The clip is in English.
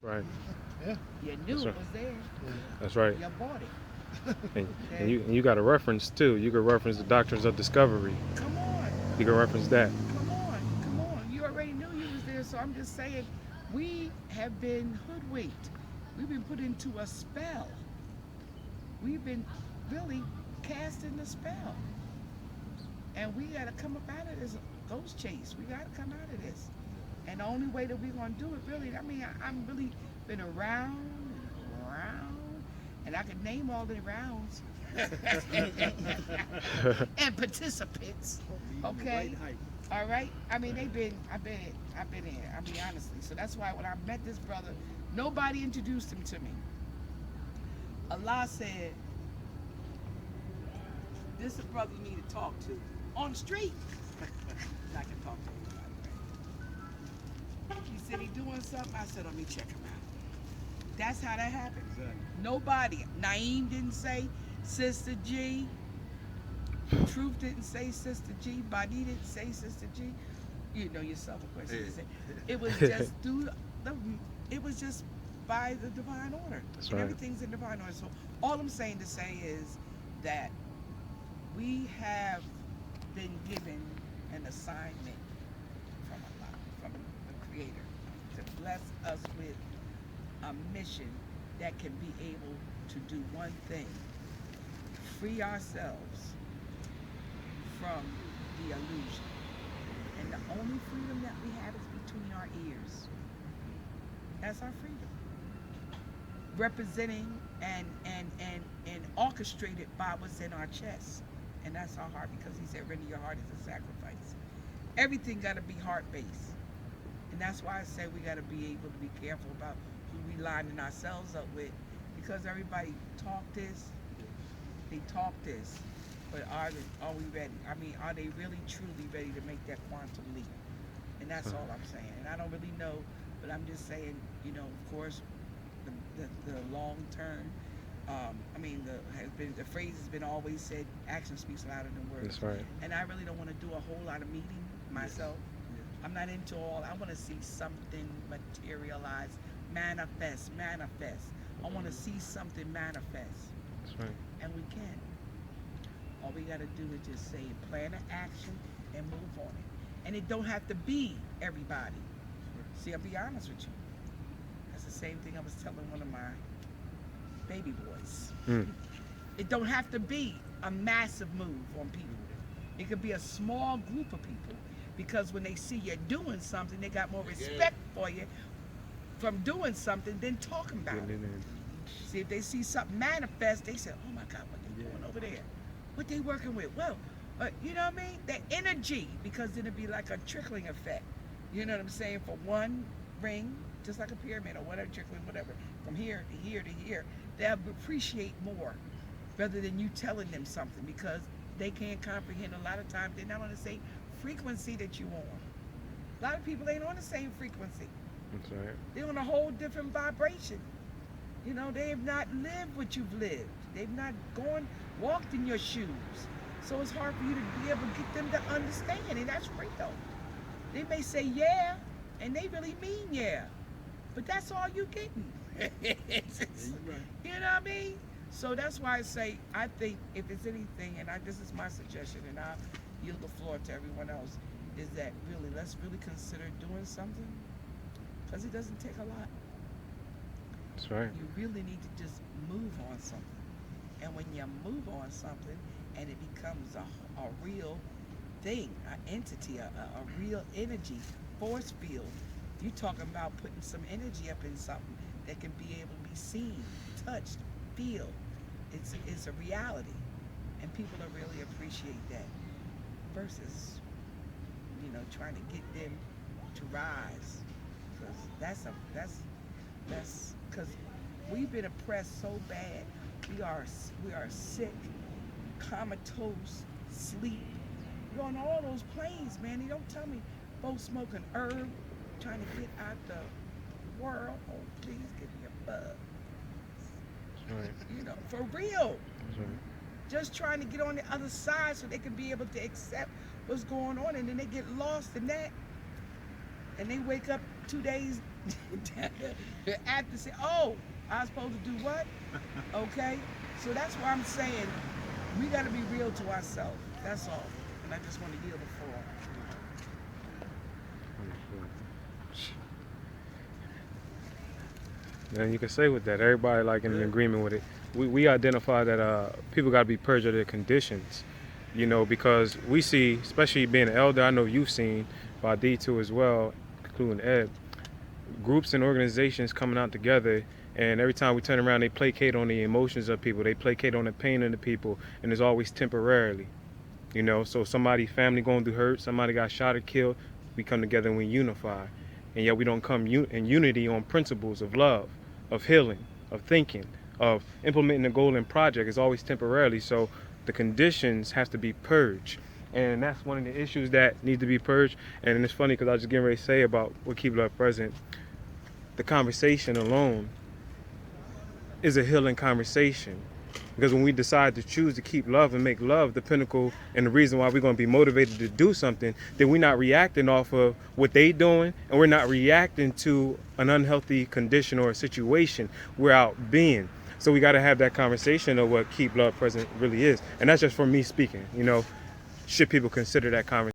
Right. Yeah. You knew That's it right. was there. That's right. You bought it. And, and Okay. you and you got a reference too. You could reference the Doctrines of Discovery. Come on. You can reference that. Come on. Come on. You already knew you was there, so I'm just saying we have been hoodwinked. We've been put into a spell. We've been really casting the spell. And we gotta come up out of this ghost chase. We gotta come out of this. And the only way that we're gonna do it really, I mean, I'm really been around and around, and I could name all the rounds and participants. Okay, all right. I mean, I've been in. I mean, honestly. So that's why when I met this brother, nobody introduced him to me. Allah said, "This is a brother you need to talk to on the street." I can talk to anybody. He said he doing something. I said, let me check him out. That's how that happened. Exactly. Nobody. Naeem didn't say Sister G. Truth didn't say Sister G. Badi didn't say Sister G. You know yourself, of course. You say. It was just through the. It was just by the divine order. That's And right. everything's in divine order. So all I'm saying to say is that we have been given an assignment from Allah, from the Creator, to bless us with a mission that can be able to do one thing: free ourselves from the illusion. And the only freedom that we have is between our ears. That's our freedom. Representing and orchestrated by what's in our chest. And that's our heart, because he said, render your heart as a sacrifice. Everything got to be heart based. And that's why I say we got to be able to be careful about who we lining ourselves up with, because everybody talk this, they talk this, but are we ready? I mean, are they really truly ready to make that quantum leap? And that's all I'm saying. And I don't really know, but I'm just saying, you know, of course, the long term. I mean, the phrase has been always said, action speaks louder than words. That's right. And I really don't want to do a whole lot of meeting myself. I'm not into all. I want to see something materialize, manifest. I want to see something manifest, That's right. and we can. All we got to do is just say, plan an action, and move on it. And it don't have to be everybody. See, I'll be honest with you. That's the same thing I was telling one of my baby boys. Mm. It don't have to be a massive move on people. It could be a small group of people, because when they see you doing something, they got more respect for you from doing something than talking about it. See, if they see something manifest, they say, oh my God, what they doing over there? What they working with? Well, you know what I mean? The energy, because then it'd be like a trickling effect. You know what I'm saying? For one ring, just like a pyramid or whatever, trickling, whatever, from here to here to here, they'll appreciate more rather than you telling them something, because they can't comprehend. A lot of times they're not on the same frequency that you on. A lot of people ain't on the same frequency. That's right. They're on a whole different vibration. You know, they have not lived what you've lived. They've not walked in your shoes. So it's hard for you to be able to get them to understand, and that's real. They may say yeah, and they really mean yeah, but that's all you getting. You know what I mean? So that's why I say, I think if it's anything, and this is my suggestion, and I'll yield the floor to everyone else, is that really, let's really consider doing something, because it doesn't take a lot. That's right. You really need to just move on something. And when you move on something and it becomes a real thing, an entity, a real energy, force field, you're talking about putting some energy up in something that can be able to be seen, touched, feel. It's a reality. And people will really appreciate that versus, you know, trying to get them to rise. Because that's because we've been oppressed so bad. We are sick, comatose, sleep. We're on all those planes, man. They don't tell me folks smoking herb, trying to get out the world. Oh, please give me a bug. That's right. You know, for real. That's right. Just trying to get on the other side so they can be able to accept what's going on, and then they get lost in that. And they wake up 2 days After say, oh, I was supposed to do what? Okay? So that's why I'm saying we got to be real to ourselves. That's all. And I just want to yield the floor. And you can say with that, everybody like in agreement with it. We identify that people got to be purged of their conditions, you know, because we see, especially being an elder, I know you've seen by D2 as well, including Ed, groups and organizations coming out together, and every time we turn around, they placate on the emotions of people, they placate on the pain of the people, and it's always temporarily, you know. So somebody family going through hurt, somebody got shot or killed, we come together and we unify, and yet we don't come in unity on principles of love, of healing, of thinking, of implementing a goal and project. Is always temporarily. So the conditions have to be purged, and that's one of the issues that need to be purged. And it's funny because I was just getting ready to say about what Keep Love Present. The conversation alone is a healing conversation. Because when we decide to choose to keep love and make love the pinnacle and the reason why we're going to be motivated to do something, then we're not reacting off of what they doing, and we're not reacting to an unhealthy condition or a situation. We're out being. So we got to have that conversation of what keep love present really is. And that's just for me speaking, you know. Should people consider that conversation?